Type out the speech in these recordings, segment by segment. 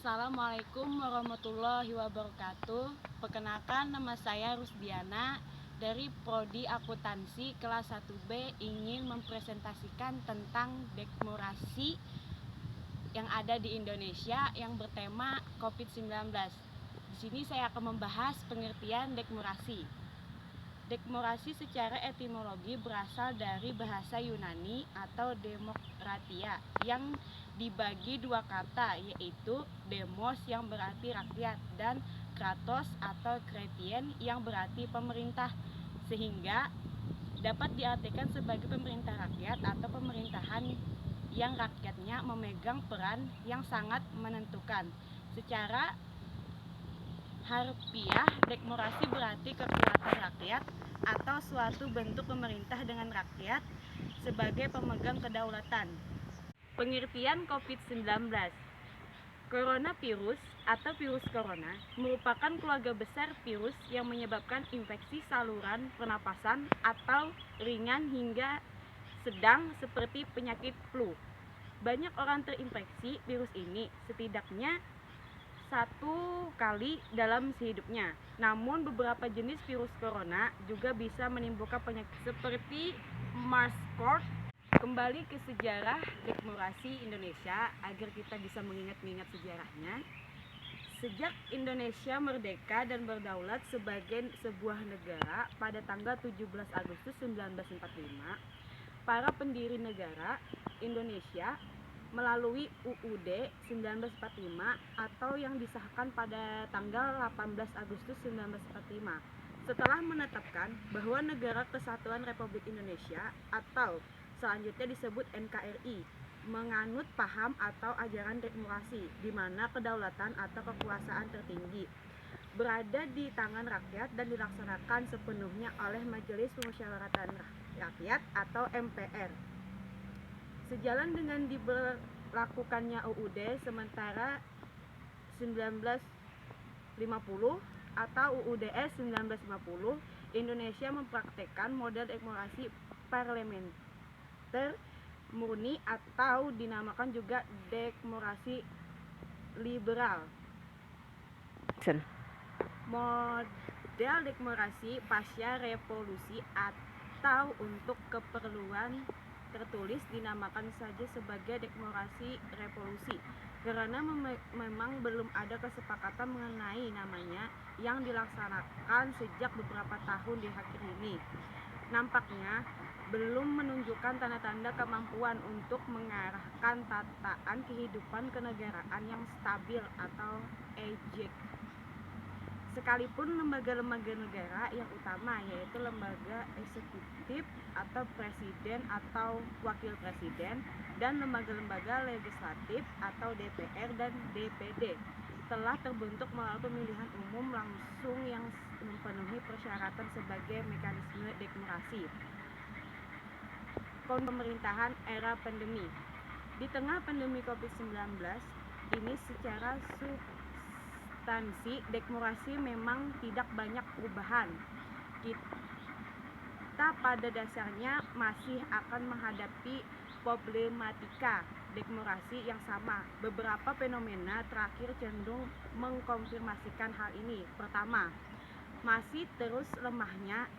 Assalamualaikum warahmatullahi wabarakatuh. Perkenalkan, nama saya Rusdiana dari Prodi Akuntansi kelas 1B, ingin mempresentasikan tentang demokrasi yang ada di Indonesia yang bertema COVID-19. Di sini saya akan membahas pengertian demokrasi. Demokrasi secara etimologi berasal dari bahasa Yunani atau demokratia yang dibagi dua kata, yaitu demos yang berarti rakyat dan kratos atau kretien yang berarti pemerintah, sehingga dapat diartikan sebagai pemerintah rakyat atau pemerintahan yang rakyatnya memegang peran yang sangat menentukan. Secara harfiah, demokrasi berarti kekuatan rakyat atau suatu bentuk pemerintah dengan rakyat sebagai pemegang kedaulatan. Pengertian COVID-19. Coronavirus atau virus corona merupakan keluarga besar virus yang menyebabkan infeksi saluran pernapasan atau ringan hingga sedang seperti penyakit flu. Banyak orang terinfeksi virus ini setidaknya satu kali dalam hidupnya. Namun beberapa jenis virus corona juga bisa menimbulkan penyakit seperti MERS-CoV. Kembali ke sejarah demokrasi Indonesia agar kita bisa mengingat-ingat sejarahnya. Sejak Indonesia merdeka dan berdaulat sebagai sebuah negara pada tanggal 17 Agustus 1945, para pendiri negara Indonesia melalui UUD 1945 atau yang disahkan pada tanggal 18 Agustus 1945 setelah menetapkan bahwa Negara Kesatuan Republik Indonesia atau selanjutnya disebut NKRI menganut paham atau ajaran demokrasi di mana kedaulatan atau kekuasaan tertinggi berada di tangan rakyat dan dilaksanakan sepenuhnya oleh Majelis Permusyawaratan Rakyat atau MPR. Sejalan dengan diberlakukannya UUD sementara 1950 atau UUDS 1950, Indonesia mempraktekkan model demokrasi parlementer murni atau dinamakan juga demokrasi liberal. Model demokrasi pasca revolusi atau untuk keperluan tertulis dinamakan saja sebagai demokrasi revolusi karena memang belum ada kesepakatan mengenai namanya yang dilaksanakan sejak beberapa tahun di akhir ini. Nampaknya belum menunjukkan tanda-tanda kemampuan untuk mengarahkan tataan kehidupan kenegaraan yang stabil atau EJEK. Sekalipun lembaga-lembaga negara yang utama yaitu lembaga eksekutif atau presiden atau wakil presiden dan lembaga-lembaga legislatif atau DPR dan DPD telah terbentuk melalui pemilihan umum langsung yang memenuhi persyaratan sebagai mekanisme demokrasi. Pemerintahan era pandemi. Di tengah pandemi COVID-19 ini secara substansi demokrasi memang tidak banyak perubahan. Kita pada dasarnya masih akan menghadapi problematika demokrasi yang sama. Beberapa fenomena terakhir cenderung mengkonfirmasikan hal ini. Pertama, masih terus lemahnya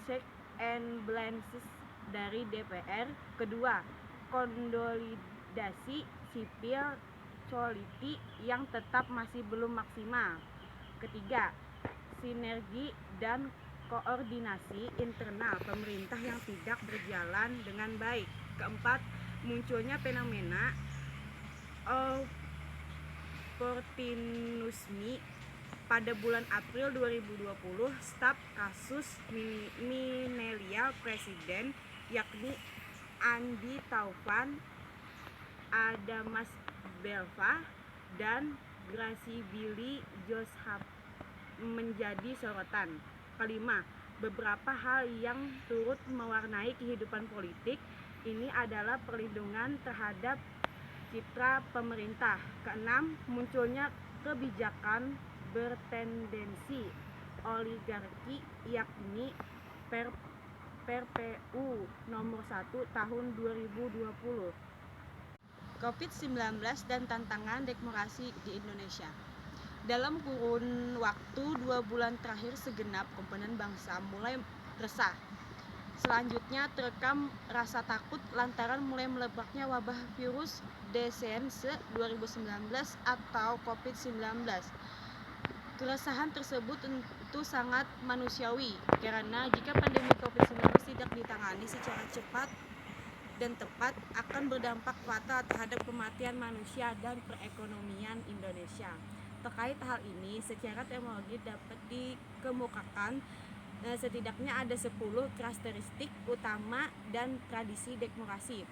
check and balances dari DPR. Kedua, konsolidasi sipil society yang tetap masih belum maksimal. Ketiga, sinergi dan koordinasi internal pemerintah yang tidak berjalan dengan baik. Keempat, munculnya fenomena opportunisme pada bulan April 2020, staf kasus milenial presiden yakni Andi Taufan, Adamas Belva, dan Gracie Billy Joshua menjadi sorotan. Kelima, beberapa hal yang turut mewarnai kehidupan politik ini adalah perlindungan terhadap citra pemerintah. Keenam, munculnya kebijakan bertendensi oligarki yakni PRPU nomor 1 tahun 2020. COVID-19 dan tantangan demokrasi di Indonesia. Dalam kurun waktu 2 bulan terakhir, segenap komponen bangsa mulai resah. Selanjutnya terekam rasa takut lantaran mulai merebaknya wabah virus DCNC 2019 atau COVID-19. Keresahan tersebut tentu sangat manusiawi, karena jika pandemi COVID-19 tidak ditangani secara cepat dan tepat akan berdampak fatal terhadap kematian manusia dan perekonomian Indonesia. Terkait hal ini, secara teknologi dapat dikemukakan setidaknya ada 10 karakteristik utama dan tradisi demokrasi.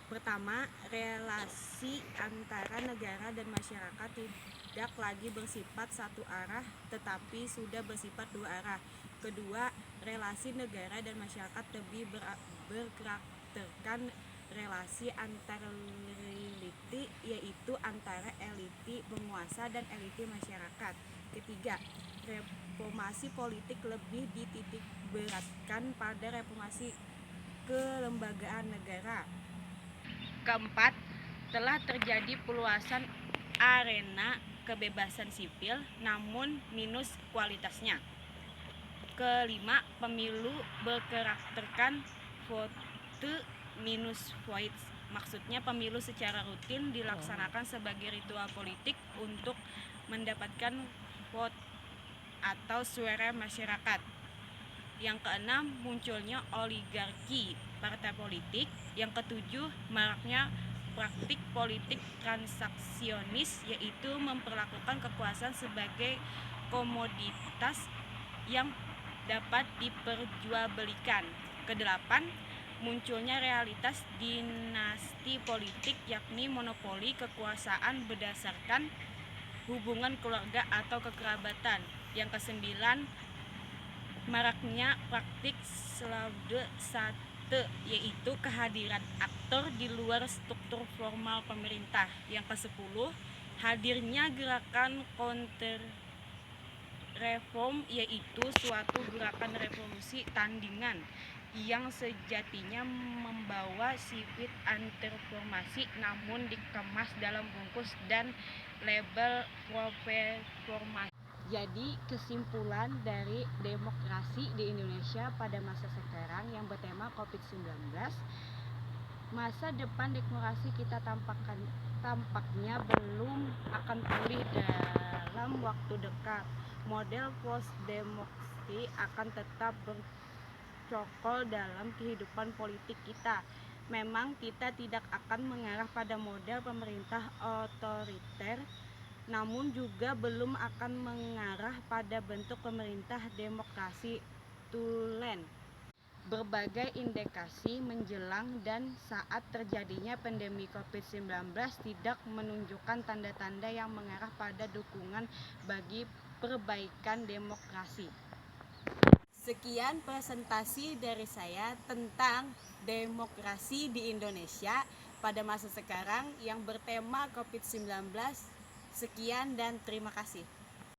Pertama, relasi antara negara dan masyarakat tidak lagi bersifat satu arah tetapi sudah bersifat dua arah. Kedua, relasi negara dan masyarakat lebih berkarakterkan relasi antar elite, yaitu antara elite penguasa dan elite masyarakat. Ketiga, reformasi politik lebih dititik beratkan pada reformasi kelembagaan negara. Keempat, telah terjadi peluasan arena kebebasan sipil namun minus kualitasnya. Kelima, pemilu berkarakterkan vote minus voice. Maksudnya pemilu secara rutin dilaksanakan sebagai ritual politik untuk mendapatkan vote atau suara masyarakat. Yang keenam, munculnya oligarki partai politik. Yang ketujuh, maraknya praktik politik transaksionis, yaitu memperlakukan kekuasaan sebagai komoditas yang dapat diperjualbelikan. Kedelapan, munculnya realitas dinasti politik, yakni monopoli kekuasaan berdasarkan hubungan keluarga atau kekerabatan. Yang kesembilan, maraknya praktik slaughter sate, yaitu kehadiran aktor di luar struktur formal pemerintah. Yang ke-10, hadirnya gerakan counter reform, yaitu suatu gerakan revolusi tandingan yang sejatinya membawa sifat antireformasi namun dikemas dalam bungkus dan label reformasi. Jadi kesimpulan dari demokrasi di Indonesia pada masa sekarang yang bertema COVID-19, masa depan demokrasi kita tampaknya belum akan pulih dalam waktu dekat. Model post-demokrasi akan tetap bercokol dalam kehidupan politik kita. Memang kita tidak akan mengarah pada model pemerintah otoriter, namun juga belum akan mengarah pada bentuk pemerintah demokrasi tulen. Berbagai indikasi menjelang dan saat terjadinya pandemi COVID-19 tidak menunjukkan tanda-tanda yang mengarah pada dukungan bagi perbaikan demokrasi. Sekian presentasi dari saya tentang demokrasi di Indonesia pada masa sekarang yang bertema COVID-19. Sekian dan terima kasih.